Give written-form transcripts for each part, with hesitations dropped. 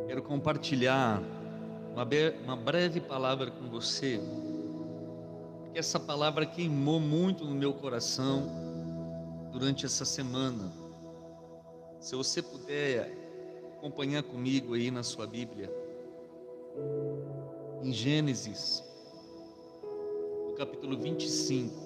Quero compartilhar uma breve palavra com você, porque essa palavra queimou muito no meu coração durante essa semana. Se você puder acompanhar comigo aí na sua Bíblia, em Gênesis, no capítulo 25.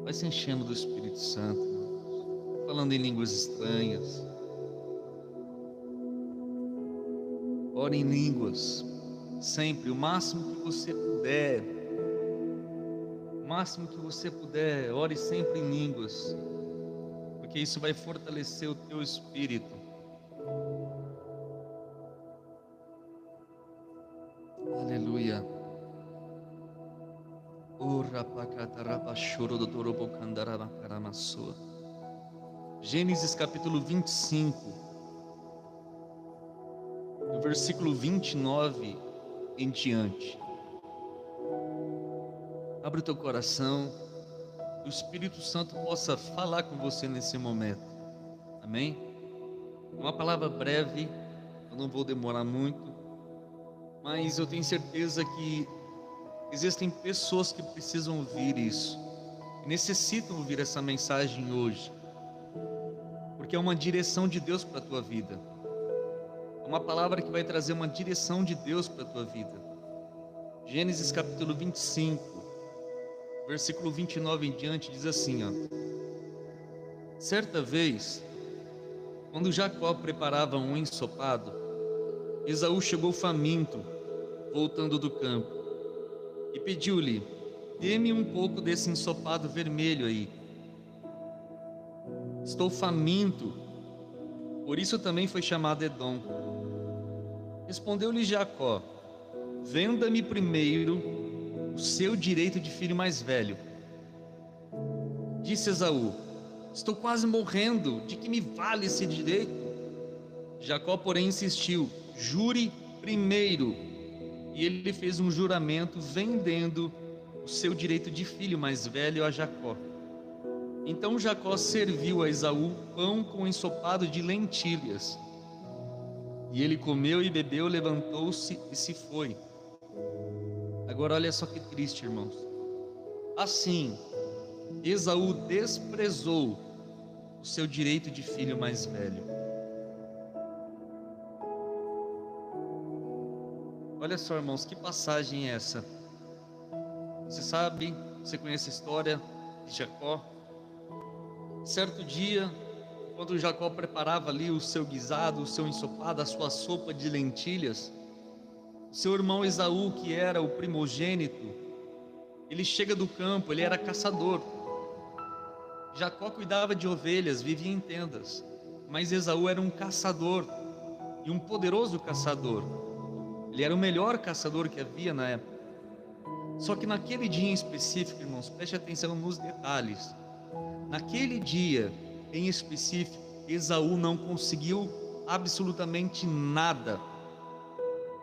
Vai se enchendo do Espírito Santo, irmãos, falando em línguas estranhas. Ore em línguas, sempre, o máximo que você puder. O máximo que você puder, ore sempre em línguas, porque isso vai fortalecer o teu espírito. Aleluia. Gênesis capítulo 25, no versículo 29 em diante. Abre o teu coração, que o Espírito Santo possa falar com você nesse momento. Amém? Uma palavra breve, eu não vou demorar muito, mas eu tenho certeza que existem pessoas que precisam ouvir isso, que necessitam ouvir essa mensagem hoje, porque é uma direção de Deus para a tua vida. É uma palavra que vai trazer uma direção de Deus para a tua vida. Gênesis capítulo 25, versículo 29 em diante, diz assim, ó: Certa vez, quando Jacó preparava um ensopado, Esaú chegou faminto, voltando do campo, e pediu-lhe: Dê-me um pouco desse ensopado vermelho aí. Estou faminto. Por isso também foi chamado Edom. Respondeu-lhe Jacó: Venda-me primeiro o seu direito de filho mais velho. Disse Esaú: Estou quase morrendo, de que me vale esse direito? Jacó, porém, insistiu: Jure primeiro. E ele fez um juramento, vendendo o seu direito de filho mais velho a Jacó. Então Jacó serviu a Esaú pão com ensopado de lentilhas. E ele comeu e bebeu, levantou-se e se foi. Agora olha só que triste, irmãos. Assim, Esaú desprezou o seu direito de filho mais velho. Olha só, irmãos, que passagem é essa? Você sabe, você conhece a história de Jacó? Certo dia, quando Jacó preparava ali o seu guisado, o seu ensopado, a sua sopa de lentilhas, o seu irmão Esaú, que era o primogênito, ele chega do campo, ele era caçador. Jacó cuidava de ovelhas, vivia em tendas, mas Esaú era um caçador, e um poderoso caçador. Ele era o melhor caçador que havia na época. Só que naquele dia em específico, irmãos, preste atenção nos detalhes. Naquele dia em específico, Esaú não conseguiu absolutamente nada.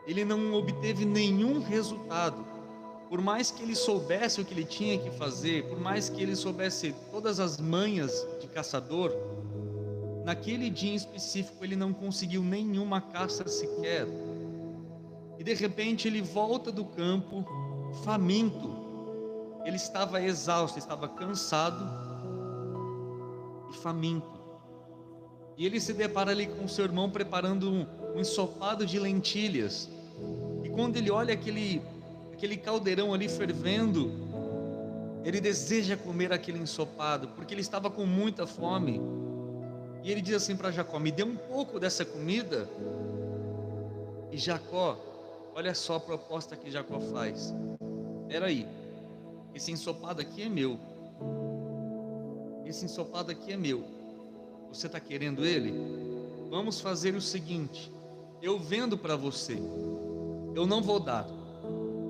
Ele não obteve nenhum resultado. Por mais que ele soubesse o que ele tinha que fazer, por mais que ele soubesse todas as manhas de caçador, naquele dia em específico ele não conseguiu nenhuma caça sequer. E de repente ele volta do campo faminto. Ele estava exausto, estava cansado e faminto. E ele se depara ali com seu irmão preparando um ensopado de lentilhas. E quando ele olha aquele caldeirão ali fervendo, ele deseja comer aquele ensopado, porque ele estava com muita fome. E ele diz assim para Jacó: Me dê um pouco dessa comida. E Jacó, olha só a proposta que Jacó faz: Espera aí, esse ensopado aqui é meu. Esse ensopado aqui é meu. Você está querendo ele? Vamos fazer o seguinte: eu vendo para você. Eu não vou dar.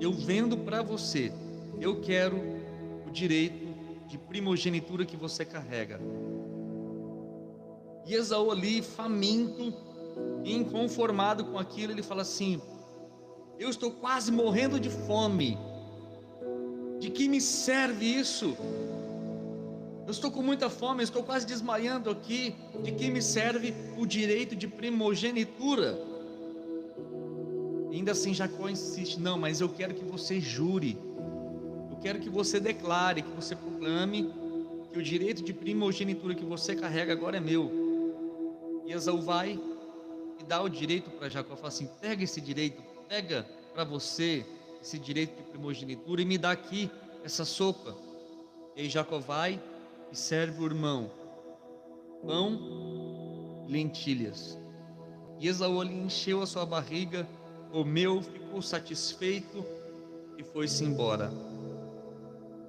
Eu vendo para você. Eu quero o direito de primogenitura que você carrega. E Esaú ali, faminto, inconformado com aquilo, ele fala assim: eu estou quase morrendo de fome. De que me serve isso? Eu estou com muita fome, eu estou quase desmaiando aqui. De quem me serve o direito de primogenitura? E ainda assim Jacó insiste: não, mas eu quero que você jure, eu quero que você declare, que você proclame que o direito de primogenitura que você carrega agora é meu. E Esaú vai e dá o direito para Jacó, fala assim: pega esse direito, pega para você esse direito de primogenitura e me dá aqui essa sopa. E aí Jacó vai e serve o irmão pão e lentilhas. E Esaú ali encheu a sua barriga, comeu, ficou satisfeito e foi-se embora.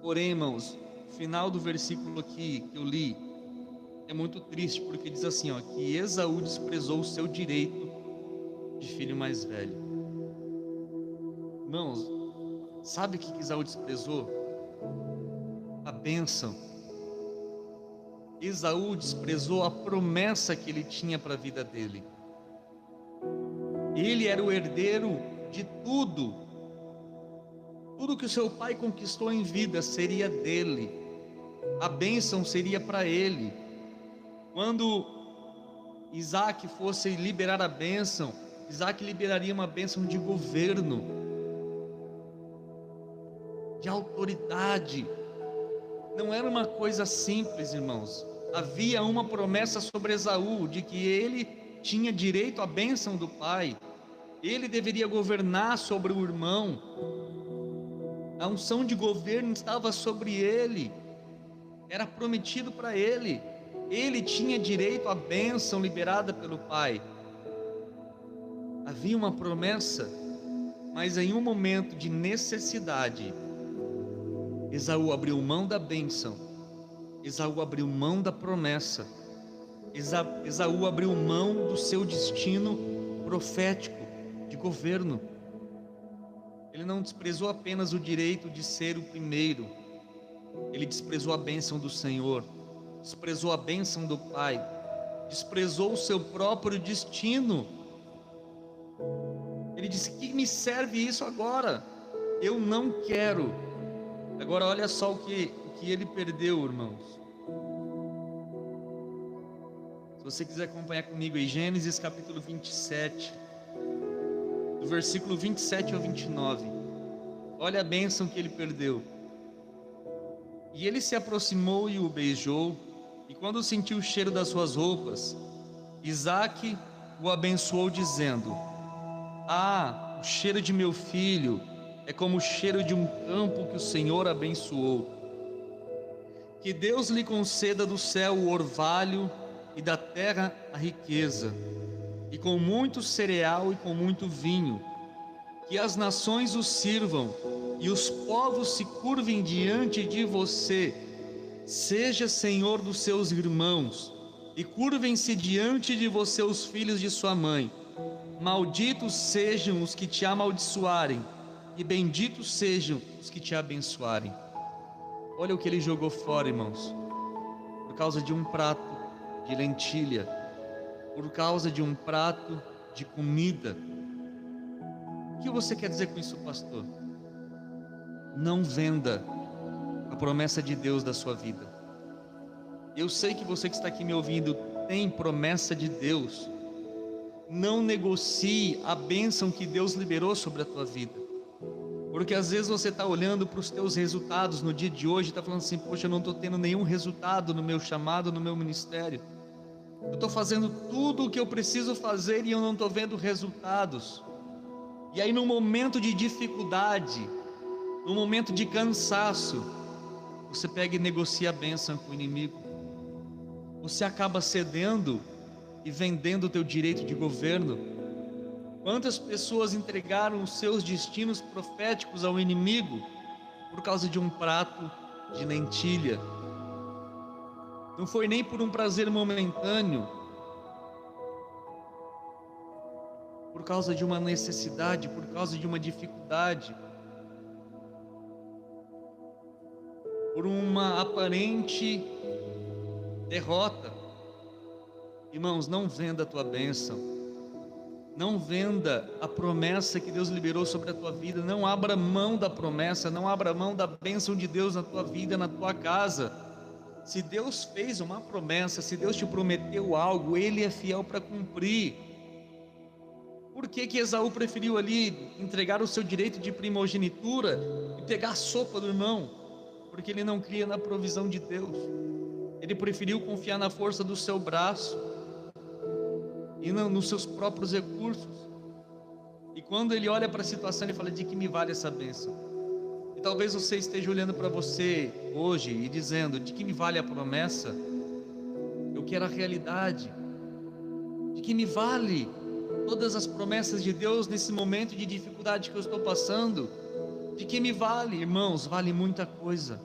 Porém, irmãos, o final do versículo aqui que eu li é muito triste, porque diz assim, ó, que Esaú desprezou o seu direito de filho mais velho. Irmãos, sabe o que Esaú desprezou? A bênção. Esaú desprezou a promessa que ele tinha para a vida dele. Ele era o herdeiro de tudo. Tudo que o seu pai conquistou em vida seria dele. A bênção seria para ele. Quando Isaac fosse liberar a bênção, Isaac liberaria uma bênção de governo, de autoridade. Não era uma coisa simples, irmãos. Havia uma promessa sobre Esaú, de que ele tinha direito à bênção do pai. Ele deveria governar sobre o irmão. A unção de governo estava sobre ele. Era prometido para ele. Ele tinha direito à bênção liberada pelo pai. Havia uma promessa, mas em um momento de necessidade, Esaú abriu mão da bênção. Esaú abriu mão da promessa. Esaú abriu mão do seu destino profético de governo. Ele não desprezou apenas o direito de ser o primeiro. Ele desprezou a bênção do Senhor, desprezou a bênção do Pai, desprezou o seu próprio destino. Ele disse: que me serve isso agora? Eu não quero. Agora olha só o que ele perdeu, irmãos. Se você quiser acompanhar comigo em Gênesis capítulo 27, do versículo 27 ao 29, olha a bênção que ele perdeu. E ele se aproximou e o beijou, e quando sentiu o cheiro das suas roupas, Isaque o abençoou dizendo: ah, o cheiro de meu filho é como o cheiro de um campo que o Senhor abençoou. Que Deus lhe conceda do céu o orvalho e da terra a riqueza, e com muito cereal e com muito vinho. Que as nações o sirvam e os povos se curvem diante de você. Seja senhor dos seus irmãos, e curvem-se diante de você os filhos de sua mãe. Malditos sejam os que te amaldiçoarem, e benditos sejam os que te abençoarem. Olha o que ele jogou fora, irmãos, por causa de um prato de lentilha, por causa de um prato de comida. O que você quer dizer com isso, pastor? Não venda a promessa de Deus da sua vida. Eu sei que você que está aqui me ouvindo tem promessa de Deus. Não negocie a bênção que Deus liberou sobre a tua vida. Porque às vezes você está olhando para os teus resultados no dia de hoje e está falando assim: poxa, eu não estou tendo nenhum resultado no meu chamado, no meu ministério. Eu estou fazendo tudo o que eu preciso fazer e eu não estou vendo resultados. E aí no momento de dificuldade, no momento de cansaço, você pega e negocia a bênção com o inimigo. Você acaba cedendo e vendendo o teu direito de governo. Quantas pessoas entregaram os seus destinos proféticos ao inimigo por causa de um prato de lentilha? Não foi nem por um prazer momentâneo, por causa de uma necessidade, por causa de uma dificuldade, por uma aparente derrota. Irmãos, não venda a tua bênção, não venda a promessa que Deus liberou sobre a tua vida. Não abra mão da promessa, não abra mão da bênção de Deus na tua vida, na tua casa. Se Deus fez uma promessa, se Deus te prometeu algo, Ele é fiel para cumprir. Por que Esaú preferiu ali entregar o seu direito de primogenitura e pegar a sopa do irmão? Porque ele não cria na provisão de Deus. Ele preferiu confiar na força do seu braço e não nos seus próprios recursos. E quando ele olha para a situação, ele fala: de que me vale essa bênção? E talvez você esteja olhando para você hoje e dizendo: de que me vale a promessa? Eu quero a realidade. De que me vale todas as promessas de Deus nesse momento de dificuldade que eu estou passando? De que me vale? Irmãos, vale muita coisa,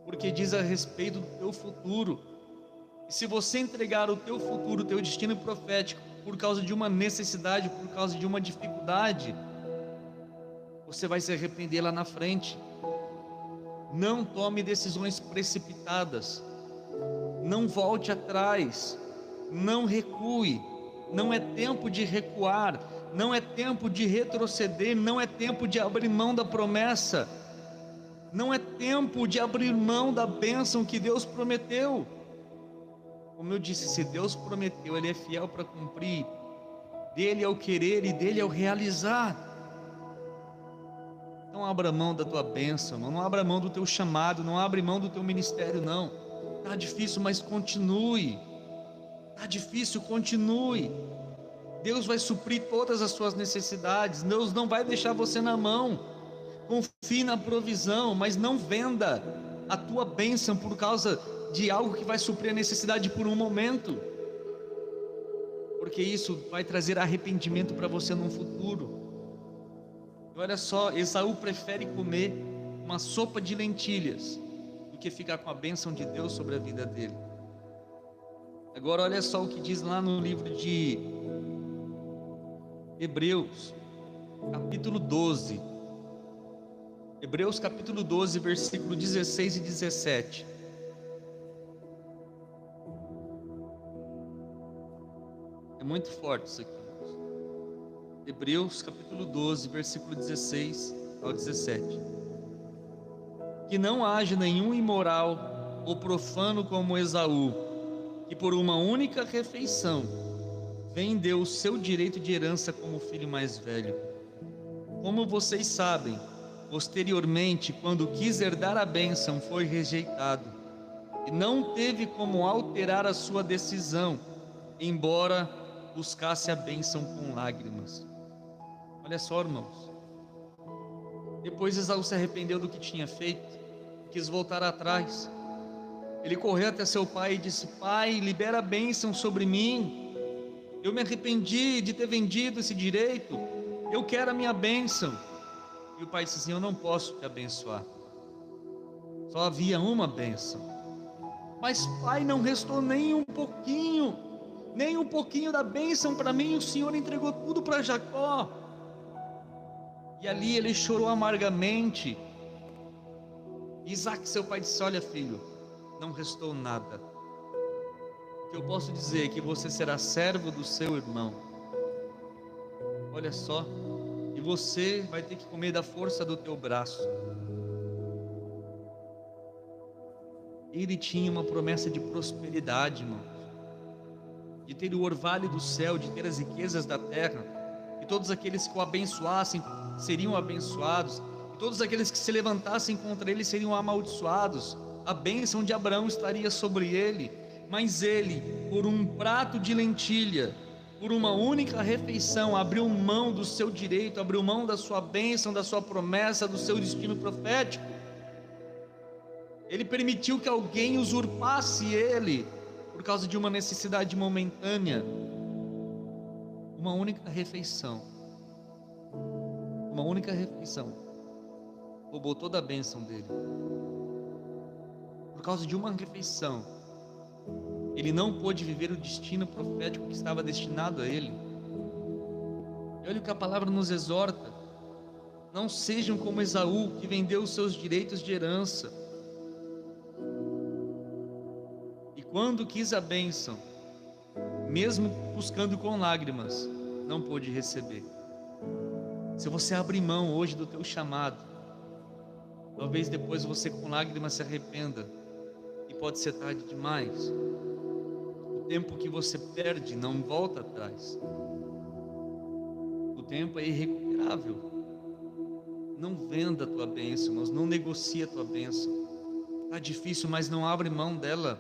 porque diz a respeito do teu futuro. E se você entregar o teu futuro, o teu destino profético, por causa de uma necessidade, por causa de uma dificuldade, você vai se arrepender lá na frente. Não tome decisões precipitadas, não volte atrás, não recue. Não é tempo de recuar, não é tempo de retroceder, não é tempo de abrir mão da promessa, não é tempo de abrir mão da bênção que Deus prometeu. Como eu disse, se Deus prometeu, Ele é fiel para cumprir. Dele é o querer e dele é o realizar. Não abra mão da tua bênção, não abra mão do teu chamado, não abra mão do teu ministério, não. Está difícil, mas continue. Está difícil, continue. Deus vai suprir todas as suas necessidades. Deus não vai deixar você na mão. Confie na provisão, mas não venda a tua bênção por causa de algo que vai suprir a necessidade por um momento, porque isso vai trazer arrependimento para você no futuro. E olha só, Esaú prefere comer uma sopa de lentilhas do que ficar com a bênção de Deus sobre a vida dele. Agora olha só o que diz lá no livro de Hebreus, capítulo 12. Hebreus capítulo 12, versículo 16 e 17. É muito forte isso aqui. Hebreus capítulo 12, versículo 16 ao 17. Que não haja nenhum imoral ou profano como Esaú, que por uma única refeição vendeu o seu direito de herança como filho mais velho. Como vocês sabem, posteriormente, quando quis herdar a bênção, foi rejeitado, e não teve como alterar a sua decisão, embora buscasse a bênção com lágrimas. Olha só, irmãos. Depois Esaú se arrependeu do que tinha feito, quis voltar atrás. Ele correu até seu pai e disse: pai, libera a bênção sobre mim. Eu me arrependi de ter vendido esse direito. Eu quero a minha bênção. E o pai disse assim: eu não posso te abençoar. Só havia uma bênção. Mas pai, não restou nem um pouquinho da bênção para mim. O Senhor entregou tudo para Jacó. E ali ele chorou amargamente. Isaac, seu pai, disse: olha, filho, não restou nada. O que eu posso dizer é que você será servo do seu irmão. Olha só. E você vai ter que comer da força do teu braço. Ele tinha uma promessa de prosperidade, irmãos, de ter o orvalho do céu, de ter as riquezas da terra, e todos aqueles que o abençoassem seriam abençoados, e todos aqueles que se levantassem contra ele seriam amaldiçoados. A bênção de Abraão estaria sobre ele, mas ele, por um prato de lentilha, por uma única refeição, abriu mão do seu direito, abriu mão da sua bênção, da sua promessa, do seu destino profético. Ele permitiu que alguém usurpasse ele, por causa de uma necessidade momentânea. Uma única refeição, roubou toda a bênção dele. Por causa de uma refeição, ele não pôde viver o destino profético que estava destinado a ele. E olha o que a palavra nos exorta: não sejam como Esaú, que vendeu os seus direitos de herança, e quando quis a bênção, mesmo buscando com lágrimas, não pôde receber. Se você abrir mão hoje do teu chamado, talvez depois você com lágrimas se arrependa, e pode ser tarde demais. O tempo que você perde não volta atrás. O tempo é irrecuperável. Não venda a tua bênção, irmãos, não negocie a tua bênção. Está difícil, mas não abre mão dela.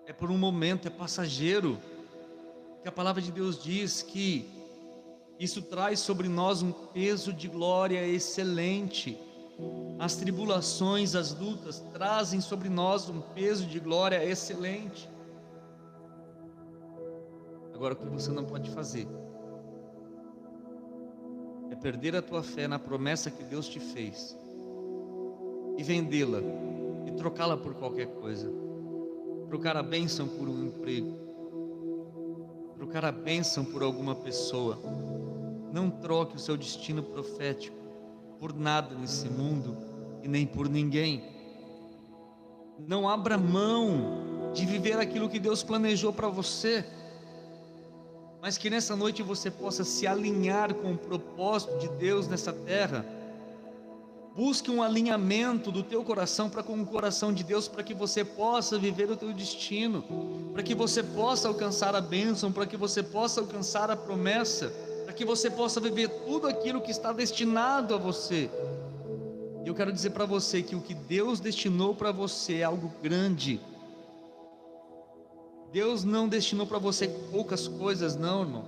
É por um momento, é passageiro. Que a palavra de Deus diz que isso traz sobre nós um peso de glória excelente. As tribulações, as lutas trazem sobre nós um peso de glória excelente. Agora, o que você não pode fazer é perder a tua fé na promessa que Deus te fez e vendê-la e trocá-la por qualquer coisa. Trocar a bênção por um emprego, trocar a bênção por alguma pessoa. Não troque o seu destino profético por nada nesse mundo e nem por ninguém. Não abra mão de viver aquilo que Deus planejou para você, mas que nessa noite você possa se alinhar com o propósito de Deus nessa terra. Busque um alinhamento do teu coração para com o coração de Deus, para que você possa viver o teu destino, para que você possa alcançar a bênção, para que você possa alcançar a promessa, para que você possa viver tudo aquilo que está destinado a você. E eu quero dizer para você que o que Deus destinou para você é algo grande. Deus não destinou para você poucas coisas, não, irmão.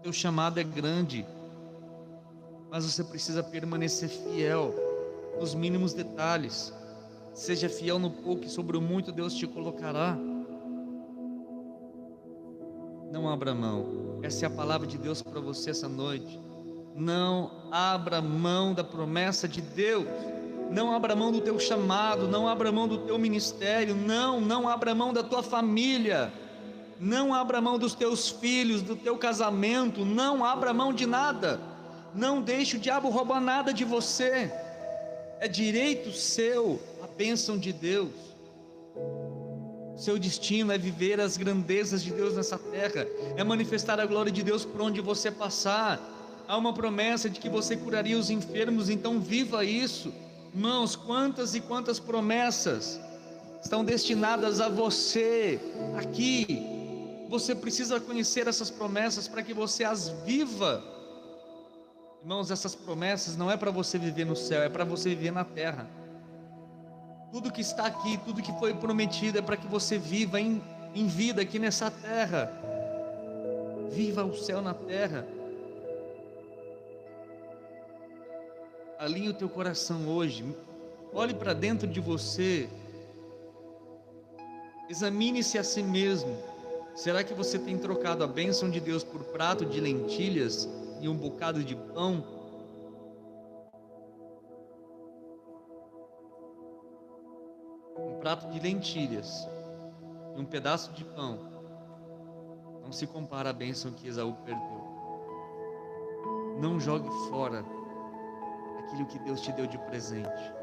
Teu chamado é grande, mas você precisa permanecer fiel nos mínimos detalhes. Seja fiel no pouco e sobre o muito Deus te colocará. Não abra mão. Essa é a palavra de Deus para você essa noite. Não abra mão da promessa de Deus. Não abra mão do teu chamado. Não abra mão do teu ministério. Não abra mão da tua família. Não abra mão dos teus filhos, do teu casamento. Não abra mão de nada. Não deixe o diabo roubar nada de você. É direito seu a bênção de Deus. Seu destino é viver as grandezas de Deus nessa terra, é manifestar a glória de Deus por onde você passar. Há uma promessa de que você curaria os enfermos, então viva isso. Irmãos, quantas e quantas promessas estão destinadas a você aqui. Você precisa conhecer essas promessas para que você as viva. Irmãos, essas promessas não é para você viver no céu, é para você viver na terra. Tudo que está aqui, tudo que foi prometido é para que você viva em vida aqui nessa terra. Viva o céu na terra. Alinhe o teu coração hoje. Olhe para dentro de você. Examine-se a si mesmo. Será que você tem trocado a bênção de Deus por prato de lentilhas e um bocado de pão? Um prato de lentilhas e um pedaço de pão não se compara à bênção que Esaú perdeu. Não jogue fora aquilo que Deus te deu de presente.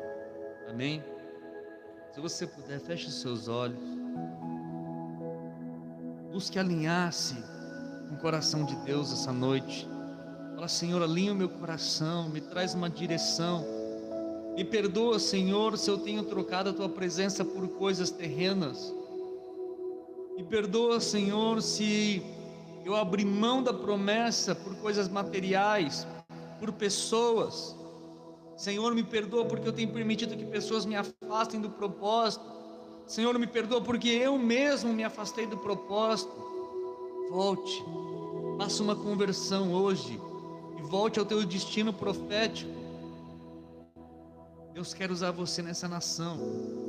Amém? Se você puder, feche os seus olhos. Busque alinhar-se com o coração de Deus essa noite. Fala: Senhor, alinha o meu coração, me traz uma direção. Me perdoa, Senhor, se eu tenho trocado a Tua presença por coisas terrenas. Me perdoa, Senhor, se eu abri mão da promessa por coisas materiais, por pessoas. Senhor, me perdoa porque eu tenho permitido que pessoas me afastem do propósito. Senhor, me perdoa porque eu mesmo me afastei do propósito. Volte, faça uma conversão hoje e volte ao teu destino profético. Deus quer usar você nessa nação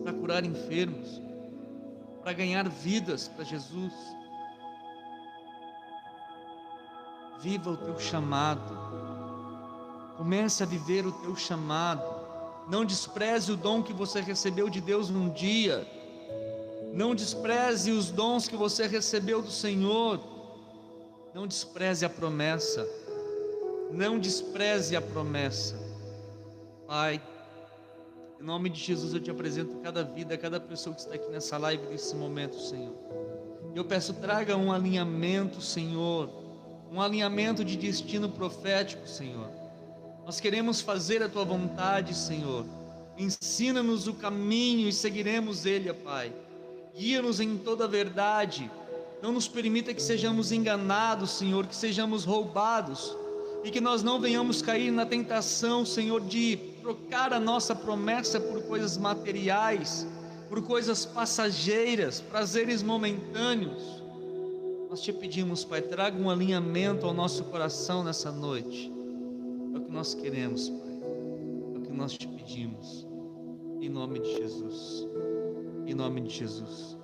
para curar enfermos, para ganhar vidas para Jesus. Viva o teu chamado. Comece a viver o teu chamado. Não despreze o dom que você recebeu de Deus um dia. Não despreze os dons que você recebeu do Senhor. Não despreze a promessa. Não despreze a promessa. Pai, em nome de Jesus eu te apresento cada vida, cada pessoa que está aqui nessa live nesse momento, Senhor. Eu peço, traga um alinhamento, Senhor. Um alinhamento de destino profético, Senhor. Nós queremos fazer a Tua vontade, Senhor. Ensina-nos o caminho e seguiremos ele, ó Pai. Guia-nos em toda a verdade. Não nos permita que sejamos enganados, Senhor, que sejamos roubados, e que nós não venhamos cair na tentação, Senhor, de trocar a nossa promessa por coisas materiais, por coisas passageiras, prazeres momentâneos. Nós te pedimos, Pai, traga um alinhamento ao nosso coração nessa noite. É o que nós queremos, Pai. É o que nós te pedimos. Em nome de Jesus. Em nome de Jesus.